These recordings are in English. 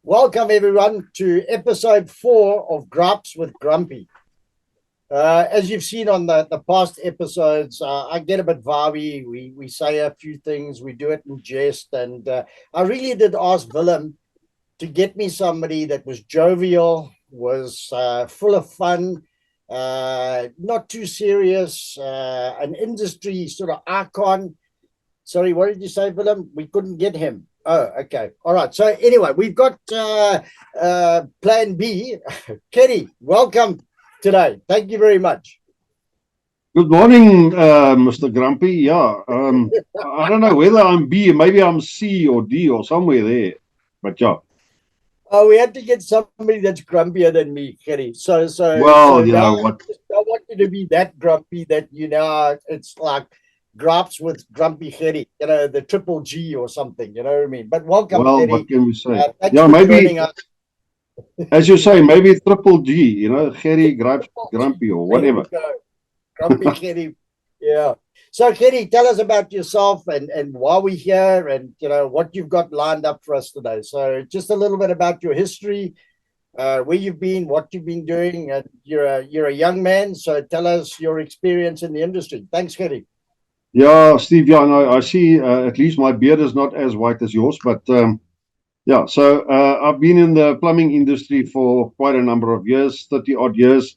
Welcome everyone to episode 4 of Gripes with Grumpy. As you've seen on the past episodes, I get a bit vibey. We say a few things, we do it in jest, and I really did ask Willem to get me somebody that was jovial, was full of fun, not too serious, an industry sort of icon. Sorry, what did you say, Willem? We couldn't get him. Oh, okay. All right. So anyway, we've got plan B. Gerrie, welcome today. Thank you very much. Good morning, Mr. Grumpy. Yeah, I don't know whether I'm B, maybe I'm C or D or somewhere there. But yeah. Oh, we had to get somebody that's grumpier than me, Gerrie. So Well, you now know what? I want you to be that grumpy that it's like gripes with grumpy Gerrie, the triple G or something, you know what I mean? But welcome, Well, Gerrie. what can we say? Thanks Yeah, for maybe, joining us. as you say, maybe triple G. Gerrie, Gripes, Triple G. Grumpy, or There whatever. we go. Grumpy Gerrie. Yeah. So, Gerrie, tell us about yourself and why we're here and, what you've got lined up for us today. So, just a little bit about your history, where you've been, what you've been doing. And you're a young man. So, tell us your experience in the industry. Thanks, Gerrie. Yeah, Steve. Yeah, no, I see. At least my beard is not as white as yours, but yeah. So I've been in the plumbing industry for quite a number of years, 30 odd years,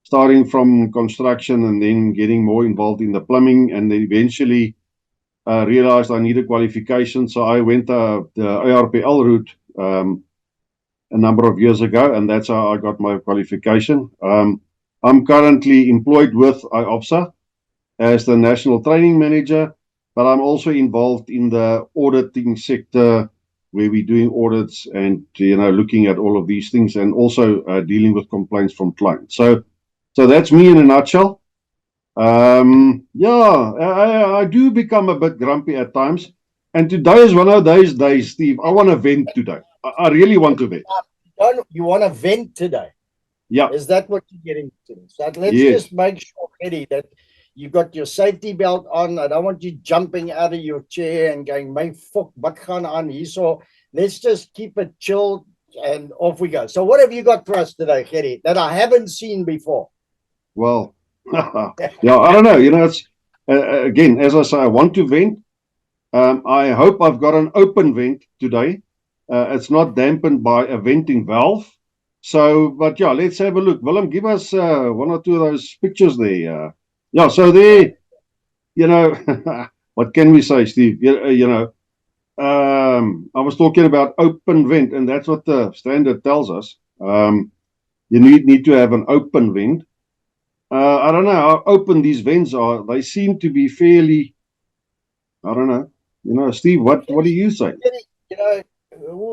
starting from construction and then getting more involved in the plumbing, and then eventually realized I needed qualification, so I went the ARPL route a number of years ago, and that's how I got my qualification. I'm currently employed with IOPSA as the National Training Manager, but I'm also involved in the auditing sector where we're doing audits and looking at all of these things, and also dealing with complaints from clients. So that's me in a nutshell. Yeah, I do become a bit grumpy at times. And today is one of those days, Steve. I want to vent today. I really want to vent. You want to vent today? Yeah. Is that what you're getting to? So, let's Yes. just make sure, Eddie, that you got your safety belt on. I don't want you jumping out of your chair and going, "My fuck, what gaan on here?" So let's just keep it chill and off we go. So what have you got for us today, Gerrie, that I haven't seen before? Well, yeah, I don't know. It's again, as I say, I want to vent. I hope I've got an open vent today. It's not dampened by a venting valve. So, but yeah, let's have a look. Willem, give us one or two of those pictures there. Yeah, so there, you know, what can we say, Steve? I was talking about open vent, and that's what the standard tells us. You need to have an open vent. I don't know how open these vents are. They seem to be fairly, I don't know. Steve, what do you say? You know,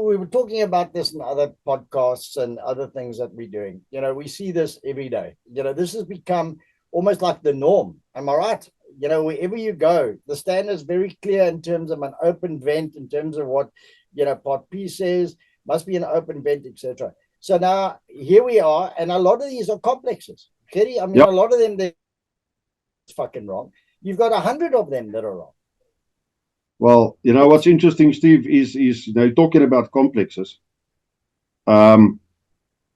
we were talking about this in other podcasts and other things that we're doing. We see this every day. This has become almost like the norm. Am I right? Wherever you go, the standard is very clear in terms of an open vent, in terms of what, Part P says, must be an open vent, etc. So now here we are, and a lot of these are complexes. Gerrie, I mean, Yep. a lot of them, they're fucking wrong. You've got 100 of them that are wrong. Well, what's interesting, Steve, is talking about complexes.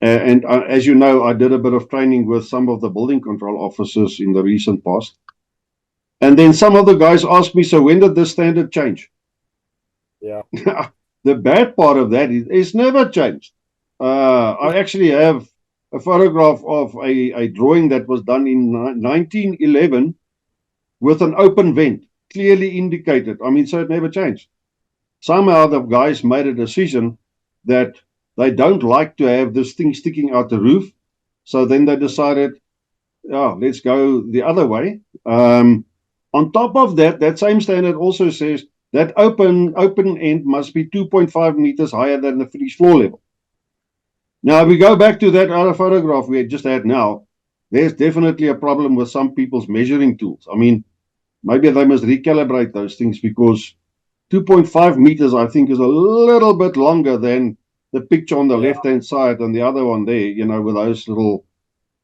And as you know, I did a bit of training with some of the building control officers in the recent past. And then some of the guys asked me, so when did this standard change? Yeah. The bad part of that is it's never changed. I actually have a photograph of a drawing that was done in 1911 with an open vent, clearly indicated. I mean, so it never changed. Somehow the guys made a decision that they don't like to have this thing sticking out the roof. So then they decided, oh, let's go the other way. On top of that, that same standard also says that open end must be 2.5 meters higher than the finished floor level. Now, if we go back to that other photograph we just had now, there's definitely a problem with some people's measuring tools. I mean, maybe they must recalibrate those things, because 2.5 meters, I think, is a little bit longer than the picture on the left-hand side and the other one there, with those little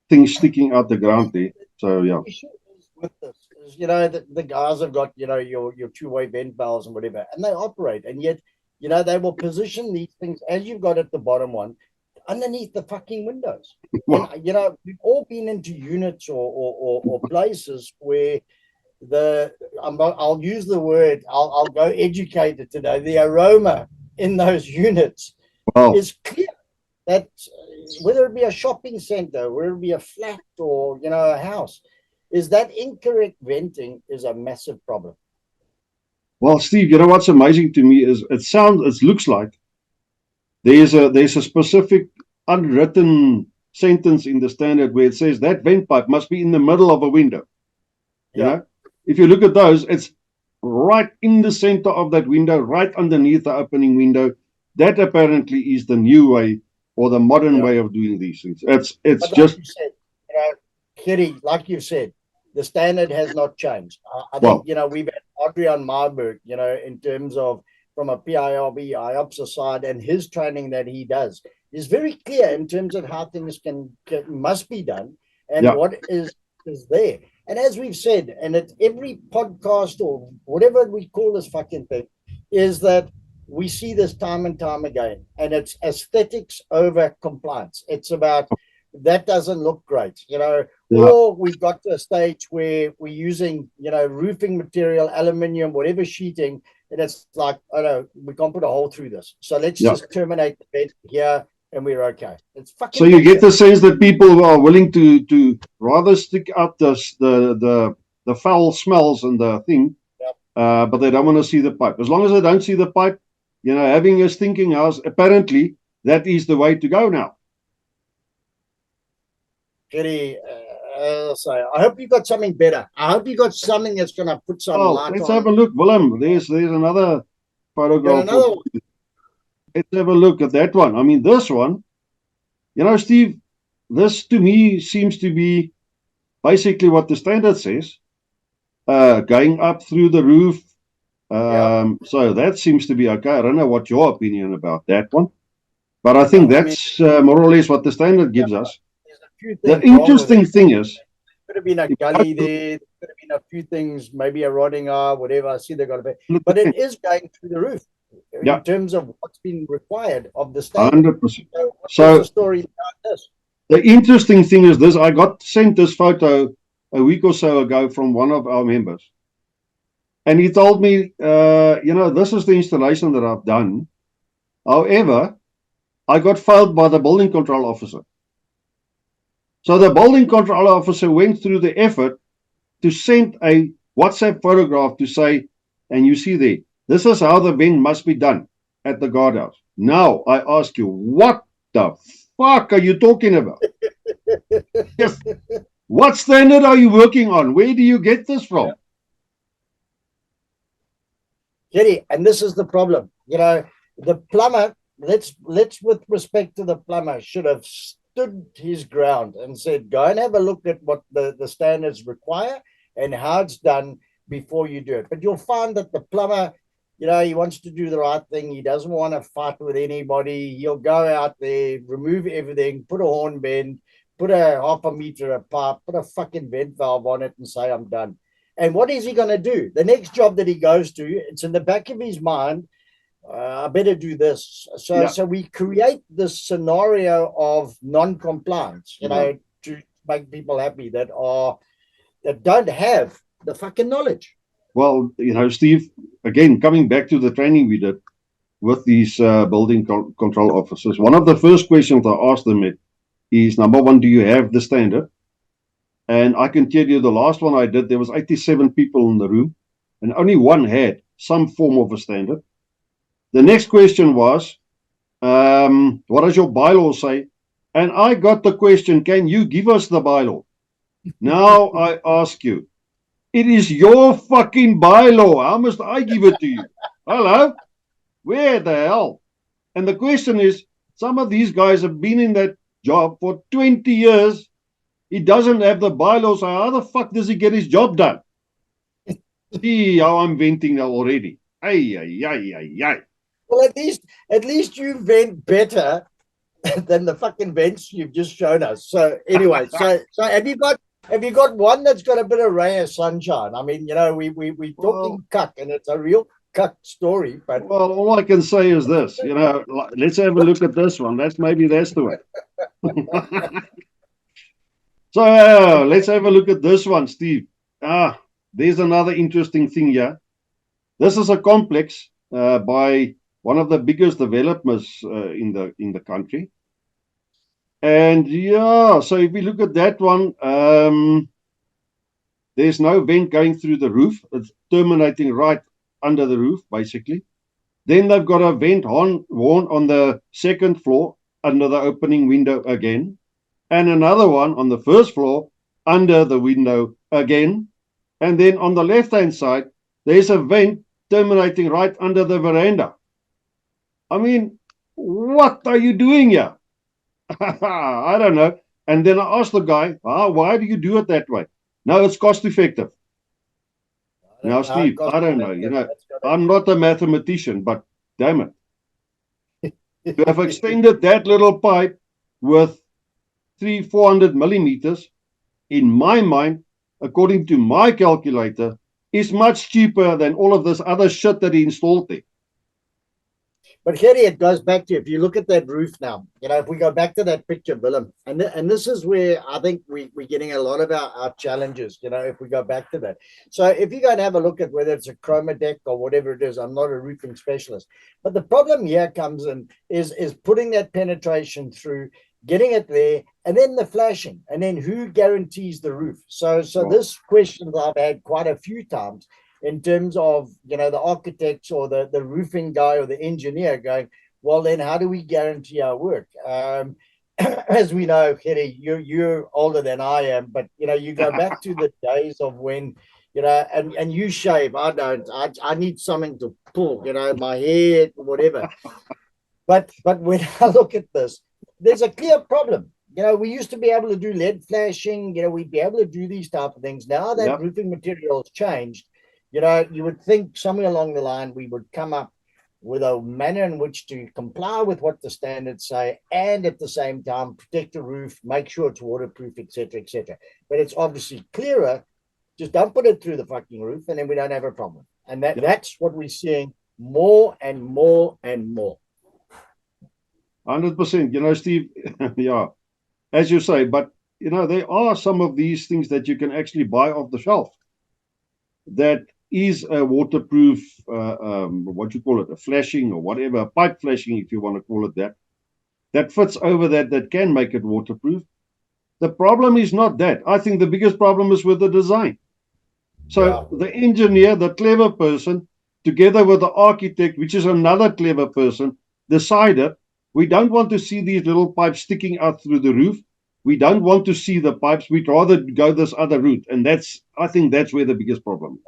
things sticking out the ground there. So, yeah. The issue is with this is, the guys have got, your two-way vent valves and whatever, and they operate, and yet they will position these things as you've got at the bottom one underneath the fucking windows. Well, And we've all been into units or places where I'll use the word, I'll go educated today. The aroma in those units well, is clear that whether it be a shopping center, whether it be a flat or a house, is that incorrect venting is a massive problem. well, Steve, you know what's amazing to me is it looks like there's a specific unwritten sentence in the standard where it says that vent pipe must be in the middle of a window. You know, if you look at those, it's right in the center of that window, right underneath the opening window. That apparently is the new way or the modern way of doing these things. It's But just, like you said, Gerrie, like you said, the standard has not changed. I well, think, we've had Adrian Marburg, in terms of from a PIRB, IOPSA side, and his training that he does is very clear in terms of how things must be done and yeah, what is there. And as we've said, and at every podcast or whatever we call this fucking thing, is that we see this time and time again, and it's aesthetics over compliance. It's about that doesn't look great, yeah, or we've got to a stage where we're using, roofing material, aluminium, whatever sheeting, and it's like, oh no, we can't put a hole through this. So let's yeah. just terminate the bed here and we're okay. It's fucking So you get bullshit. the sense that people are willing to rather stick out the foul smells and the thing, Yep. but they don't want to see the pipe. As long as they don't see the pipe, having a stinking house, apparently that is the way to go now. Gerrie, so I hope you got something better. I hope you got something that's going to put some Oh, light let's on. have a look, Willem. There's another photograph. Another one. Let's have a look at that one. I mean, this one, Steve, this to me seems to be basically what the standard says, going up through the roof. So that seems to be okay. I don't know what your opinion about that one, but I think that's more or less what the standard gives us. The interesting thing is, could have been a gully there. There could have been a few things, maybe a rotting eye, whatever. I see they got a bit, but it is going through the roof in terms of what's been required of the standard. 100%. So the story about this? The interesting thing is this: I got sent this photo a week or so ago from one of our members, and he told me, this is the installation that I've done. However, I got failed by the building control officer. So the building control officer went through the effort to send a WhatsApp photograph to say, and you see there, this is how the vent must be done at the guardhouse. Now, I ask you, what the fuck are you talking about? Yes. What standard are you working on? Where do you get this from? Gerrie, and this is the problem. The plumber, let's with respect to the plumber, should have stood his ground and said, go and have a look at what the standards require and how it's done before you do it. But you'll find that the plumber, he wants to do the right thing. He doesn't want to fight with anybody. He'll go out there, remove everything, put a horn bend, put a half a meter of pipe, put a fucking vent valve on it and say, I'm done. And what is he going to do? The next job that he goes to, it's in the back of his mind, I better do this. So we create this scenario of non-compliance, to make people happy that don't have the fucking knowledge. Well, Steve, again, coming back to the training we did with these building control officers, one of the first questions I asked them is, number one, do you have the standard? And I can tell you the last one I did, there was 87 people in the room, and only one had some form of a standard. The next question was, what does your bylaw say? And I got the question, can you give us the bylaw? Now I ask you, it is your fucking bylaw. How must I give it to you? Hello? Where the hell? And the question is, some of these guys have been in that job for 20 years. He doesn't have the bylaws. So how the fuck does he get his job done? See how I'm venting now already. Ay. Well, at least you vent better than the fucking vents you've just shown us. So anyway, so have you got one that's got a bit of ray of sunshine? I mean, we talking cuck, and it's a real cuck story, but Well, all I can say is this, let's have a look at this one. That's the way. So let's have a look at this one, Steve. There's another interesting thing here. This is a complex by one of the biggest developers in the country. And so if we look at that one, there's no vent going through the roof. It's terminating right under the roof, basically. Then they've got a vent horn on the second floor under the opening window again, and another one on the first floor under the window again. And then on the left-hand side, there's a vent terminating right under the veranda. I mean, what are you doing here? I don't know. And then I asked the guy, why do you do it that way? No, it's cost effective. Now, Steve, I don't know. I'm not a mathematician, but damn it. To have extended that little pipe with 400 millimeters, in my mind, according to my calculator, is much cheaper than all of this other shit that he installed there. But Gerrie, it goes back to, if you look at that roof now, if we go back to that picture, Willem, and this is where I think we're getting a lot of our challenges, if we go back to that. So if you go and have a look at whether it's a chroma deck or whatever it is, I'm not a roofing specialist, but the problem here comes in is putting that penetration through, getting it there, and then the flashing, and then who guarantees the roof? So this question that I've had quite a few times, in terms of, the architects or the roofing guy or the engineer going, well, then how do we guarantee our work? As we know, Gerrie, you're older than I am, but, you go back to the days of when, and you shave. I don't. I need something to pull, my hair, whatever. But when I look at this, there's a clear problem. We used to be able to do lead flashing, we'd be able to do these type of things. Now that roofing material has changed, you would think somewhere along the line we would come up with a manner in which to comply with what the standards say, and at the same time protect the roof, make sure it's waterproof, etc., etc. But it's obviously clearer. Just don't put it through the fucking roof, and then we don't have a problem. And that's what we're seeing more and more and more. 100%. Steve, yeah, as you say, but there are some of these things that you can actually buy off the shelf that is a waterproof, what you call it, a flashing or whatever, a pipe flashing, if you want to call it that fits over that can make it waterproof. The problem is not that. I think the biggest problem is with the design. So the engineer, the clever person, together with the architect, which is another clever person, decided we don't want to see these little pipes sticking out through the roof. We don't want to see the pipes. We'd rather go this other route. And I think that's where the biggest problem is.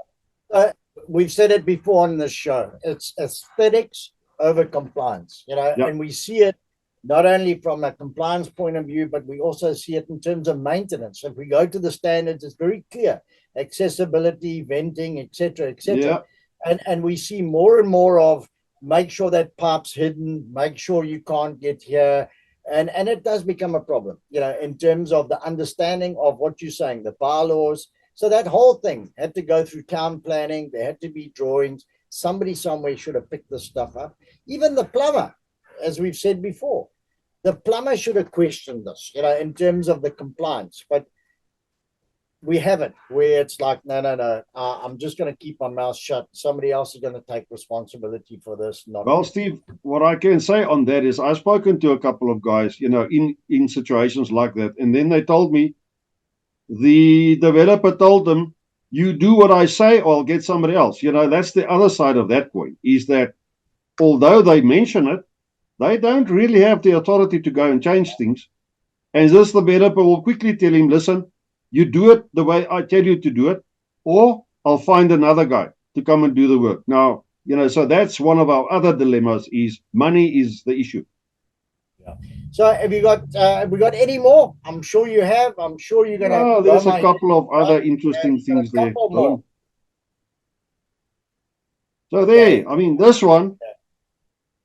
We've said it before on this show. It's aesthetics over compliance, and we see it not only from a compliance point of view, but we also see it in terms of maintenance. If we go to the standards, it's very clear: accessibility, venting, etc., etc. And we see more and more of, make sure that pipe's hidden, make sure you can't get here. And it does become a problem, in terms of the understanding of what you're saying, the bylaws. So that whole thing had to go through town planning. There had to be drawings. Somebody somewhere should have picked this stuff up. Even the plumber, as we've said before, the plumber should have questioned this, in terms of the compliance. But we have it where it's like, no, I'm just going to keep my mouth shut. Somebody else is going to take responsibility for this. Well, Steve, what I can say on that is I've spoken to a couple of guys, in situations like that. And then they told me, the developer told them, you do what I say or I'll get somebody else. That's the other side of that coin, is that although they mention it, they don't really have the authority to go and change things. And this developer will quickly tell him, listen, you do it the way I tell you to do it, or I'll find another guy to come and do the work. Now, so that's one of our other dilemmas, is money is the issue. Yeah. So have we got any more? I'm sure you have. I'm sure you're going to. There's a couple of other interesting things there. So there, this one,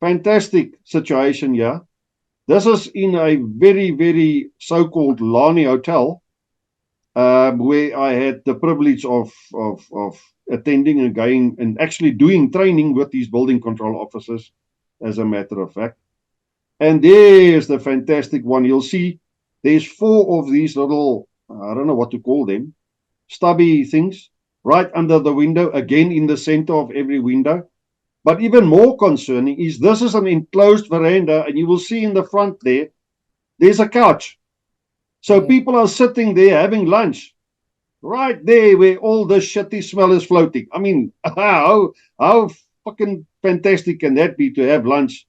fantastic situation here. This is in a very, very so-called Lani hotel. where I had the privilege of attending and going and actually doing training with these building control officers, as a matter of fact. And there's the fantastic one. You'll see there's 4 of these little, I don't know what to call them, stubby things right under the window, again in the center of every window. But even more concerning is this is an enclosed veranda, and you will see in the front there's a couch. So people are sitting there having lunch right there where all the shitty smell is floating. I mean, how fucking fantastic can that be to have lunch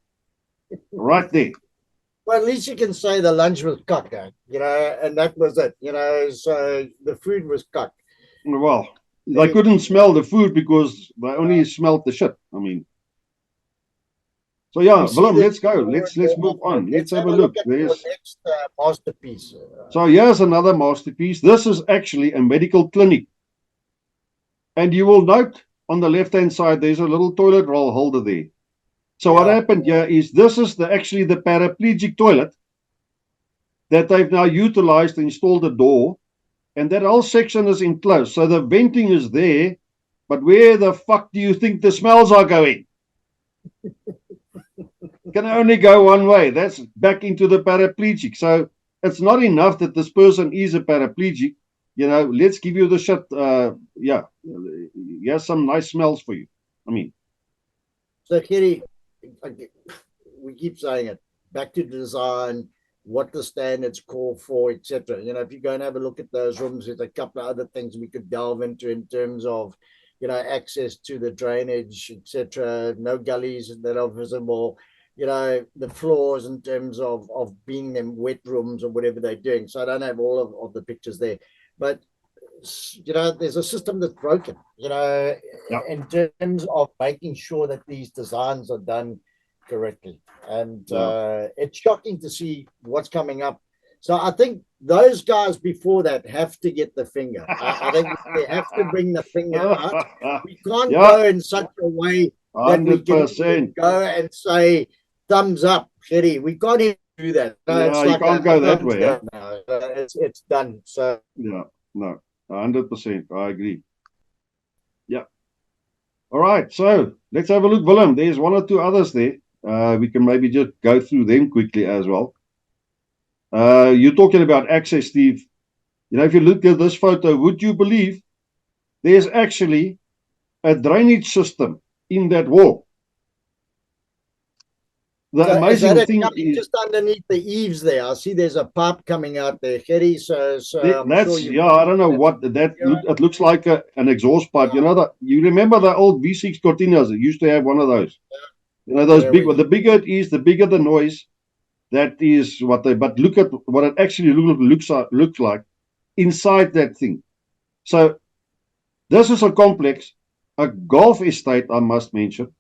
right there? Well, at least you can say the lunch was cooked, and that was it, so the food was cooked. Well, they couldn't smell the food because they only smelled the shit. I mean, so yeah, Willem, let's go. Let's move on. Let's have a look. There's next masterpiece. So here's another masterpiece. This is actually a medical clinic, and you will note on the left-hand side there's a little toilet roll holder there. So what happened here is this is actually the paraplegic toilet that they've now utilized to install the door, and that whole section is enclosed. So the venting is there, but where the fuck do you think the smells are going? Can only go one way. That's back into the paraplegic. So it's not enough that this person is a paraplegic. Let's give you the shit. Here's some nice smells for you. I mean. So, Gerrie, we keep saying it. Back to design, what the standards call for, etc. If you go and have a look at those rooms, there's a couple of other things we could delve into in terms of, access to the drainage, etc. No gullies that are visible. The floors in terms of being them wet rooms or whatever they're doing. So I don't have all of the pictures there. But, there's a system that's broken, in terms of making sure that these designs are done correctly. And it's shocking to see what's coming up. So I think those guys before that have to get the finger. I think they have to bring the finger out. We can't go in such a way that 100%. We can go and say, thumbs up, Gerrie. We can't even do that. No, you can't go that way. No, it's done. So no, 100%. I agree. Yeah. All right. So let's have a look, Willem. There's 1 or 2 others there. We can maybe just go through them quickly as well. You're talking about access, Steve. If you look at this photo, would you believe there's actually a drainage system in that wall? The amazing thing is just underneath the eaves there. I see there's a pipe coming out there, Gerrie. So that's I don't know what that. It looks like an exhaust pipe. You remember the old V6 Cortinas? It used to have one of those. Those big. The bigger it is, the bigger the noise. That is what they. But look at what it actually looks like inside that thing. So this is a complex, a golf estate, I must mention,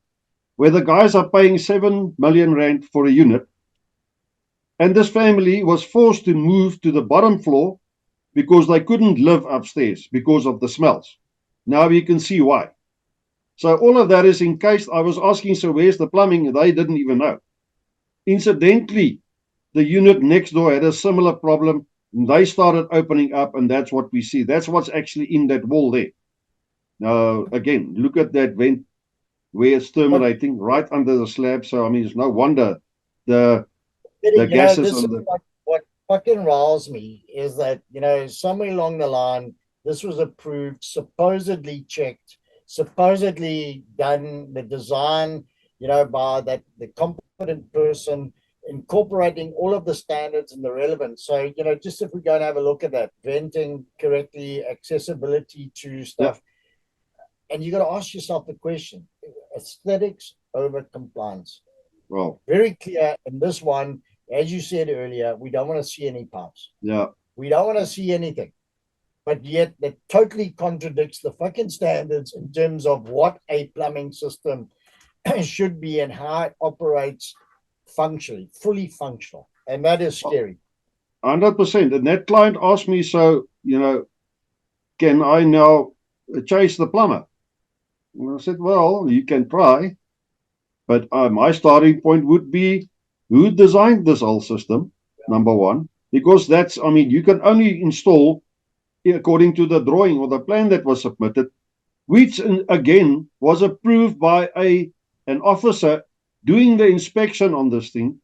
where the guys are paying 7 million rand for a unit. And this family was forced to move to the bottom floor because they couldn't live upstairs because of the smells. Now you can see why. So all of that is encased. I was asking, so where's the plumbing? They didn't even know. Incidentally, the unit next door had a similar problem. They started opening up, and that's what we see. That's what's actually in that wall there. Now, again, look at that vent where it's terminating right under the slab. So, I mean, it's no wonder the gases on the... What fucking riles me is that, somewhere along the line, this was approved, supposedly checked, supposedly done, the design, by the competent person, incorporating all of the standards and the relevance. So, just if we go and have a look at that, venting correctly, accessibility to stuff. And you got to ask yourself the question, aesthetics over compliance. Well, very clear in this one, as you said earlier, we don't want to see any pipes. Yeah. We don't want to see anything. But yet that totally contradicts the fucking standards in terms of what a plumbing system should be and how it operates functionally, fully functional. And that is scary. 100%. And that client asked me, so, can I now chase the plumber? And I said, well, you can try. But my starting point would be, who designed this whole system, number one? Because you can only install according to the drawing or the plan that was submitted, which again was approved by an officer doing the inspection on this thing.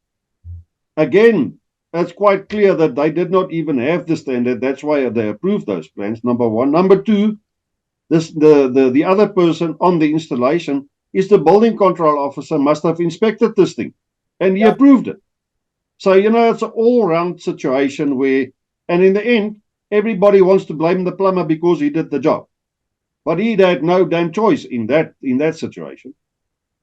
Again, it's quite clear that they did not even have the standard. That's why they approved those plans, number one. Number two, the other person on the installation is the building control officer, must have inspected this thing, and he approved it. So, it's an all-round situation where, and in the end, everybody wants to blame the plumber because he did the job. But he had no damn choice in that situation.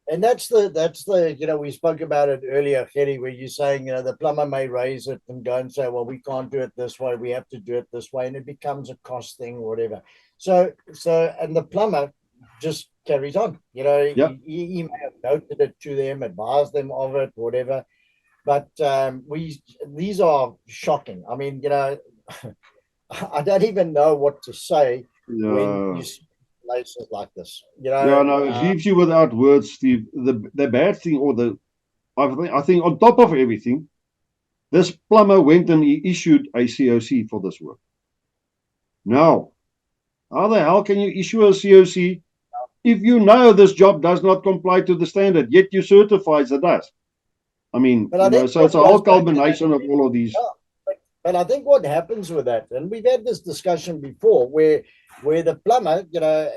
And that's the we spoke about it earlier, Gerrie, where you're saying, the plumber may raise it and go and say, well, we can't do it this way, we have to do it this way, and it becomes a cost thing or whatever. So and the plumber just carries on. He may have noted it to them, advised them of it, whatever. But these are shocking. I mean, I don't even know what to say when you see places like this. It leaves you without words, Steve. The bad thing, I think on top of everything, this plumber went and he issued a COC for this work. Now, how the hell can you issue a COC if you know this job does not comply to the standard, yet you certify it does? I mean, so it's a whole culmination of all of these. But I think what happens with that, and we've had this discussion before, where the plumber,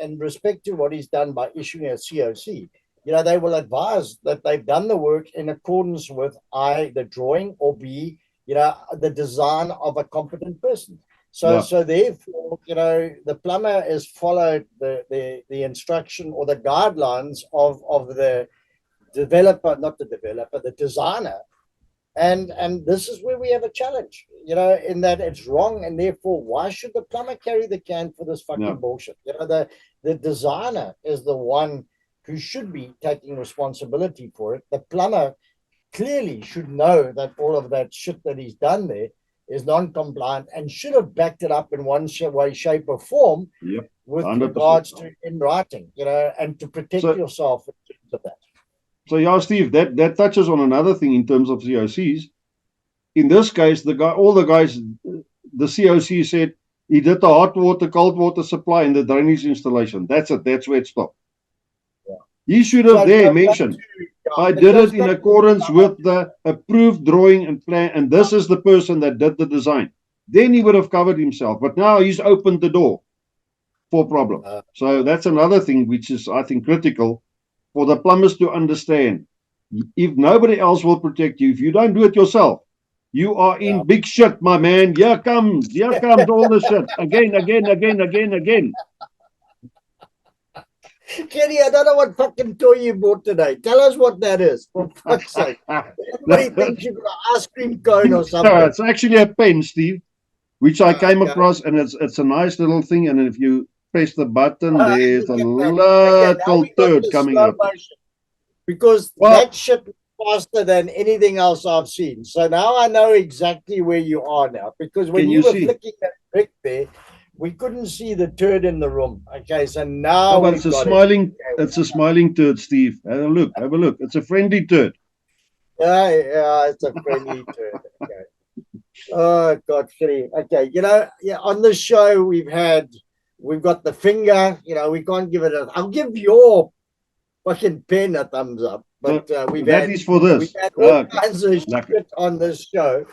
in respect to what he's done by issuing a COC, they will advise that they've done the work in accordance with the drawing, or B, the design of a competent person. So therefore, the plumber has followed the instruction or the guidelines of the developer, not the developer, the designer. And this is where we have a challenge, in that it's wrong, and therefore why should the plumber carry the can for this fucking bullshit? The designer is the one who should be taking responsibility for it. The plumber clearly should know that all of that shit that he's done there is non-compliant and should have backed it up in one way, shape, or form with 100%. Regards to in writing, and to protect yourself in terms of that. So Steve, that touches on another thing in terms of COCs. In this case, the COC said he did the hot water, cold water supply and the drainage installation. That's it. That's where it stopped. Yeah. He should have mentioned, I did it in accordance with the approved drawing and plan, and this is the person that did the design. Then he would have covered himself. But now he's opened the door for problem. So that's another thing which is, I think, critical for the plumbers to understand. If nobody else will protect you, if you don't do it yourself, you are in big shit, my man. Here comes all the shit. Again. Gerrie, I don't know what fucking toy you bought today. Tell us what that is, for fuck's sake. Everybody thinks you've got an ice cream cone or something. No, it's actually a pen, Steve, which I came across, and it's a nice little thing, and if you press the button, there's a little turd coming up. Because that shit was faster than anything else I've seen. So now I know exactly where you are now. Because when you were flicking that brick there, we couldn't see the turd in the room. Okay, so now it's a smiling turd, Steve. Have a look. It's a friendly turd. Yeah, it's a friendly turd. Okay. Oh God, Gerrie. Okay, on this show we've got the finger. We can't give it I'll give your fucking pen a thumbs up. But we've had all kinds of shit on this show.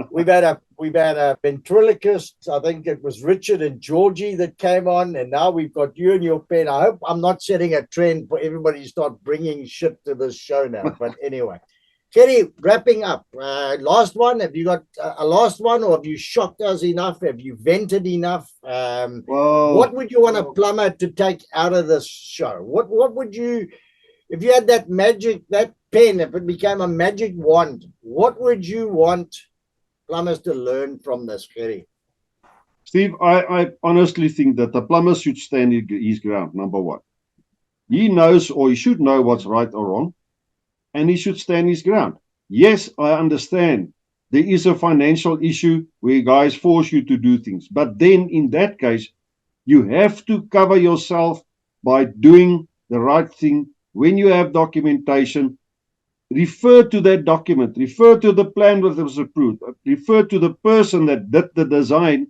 We've had a ventriloquist. I think it was Richard and Georgie that came on, and now we've got you and your pen. I hope I'm not setting a trend for everybody to start bringing shit to this show now. But anyway, Gerrie, wrapping up. Last one. Have you got a last one, or have you shocked us enough? Have you vented enough? What would you want a plumber to take out of this show? What would you, if you had that pen, if it became a magic wand, what would you want plumbers to learn from this, Gerrie? Steve, I honestly think that the plumber should stand his ground, number one. He knows, or he should know, what's right or wrong, and he should stand his ground. Yes, I understand there is a financial issue where guys force you to do things, but then in that case, you have to cover yourself by doing the right thing. When you have documentation, refer to that document, refer to the plan that was approved, refer to the person that did the design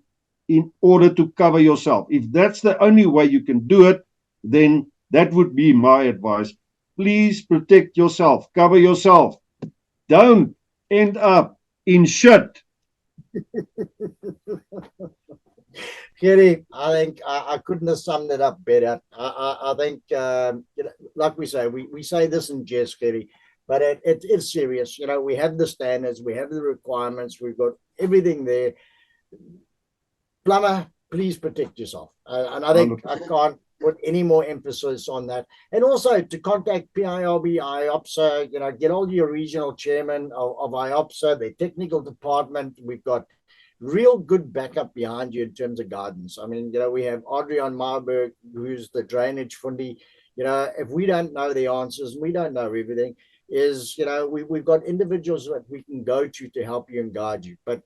in order to cover yourself. If that's the only way you can do it, then that would be my advice. Please protect yourself, cover yourself. Don't end up in shit. Gerrie, I think I couldn't have summed it up better. I think, like we say, we say this in jest, Gerrie, but it is serious. We have the standards, we have the requirements, we've got everything there. Plumber, please protect yourself. And I think I can't put any more emphasis on that. And also to contact PIRB, IOPSA, get all your regional chairman of IOPSA, their technical department. We've got real good backup behind you in terms of guidance. I mean, we have Adrian Marburg, who's the drainage fundy. If we don't know the answers, we don't know everything, we've got individuals that we can go to help you and guide you. But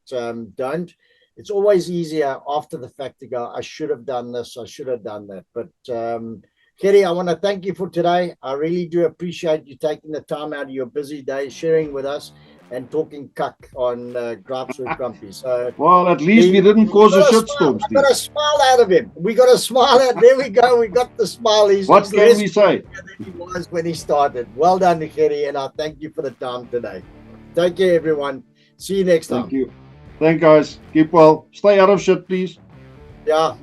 it's always easier after the fact to go, I should have done this, I should have done that. But Gerrie, I want to thank you for today. I really do appreciate you taking the time out of your busy day, sharing with us and talking cuck on Gripes with Grumpy. So, well, at least we didn't cause a shitstorm, Steve. We got a smile out of him. We got a smile out. There we go. We got the smile. What can we say? He was when he started. Well done, Gerrie, and I thank you for the time today. Take care, everyone. See you next time. Thank you. Thank guys. Keep well. Stay out of shit, please. Yeah.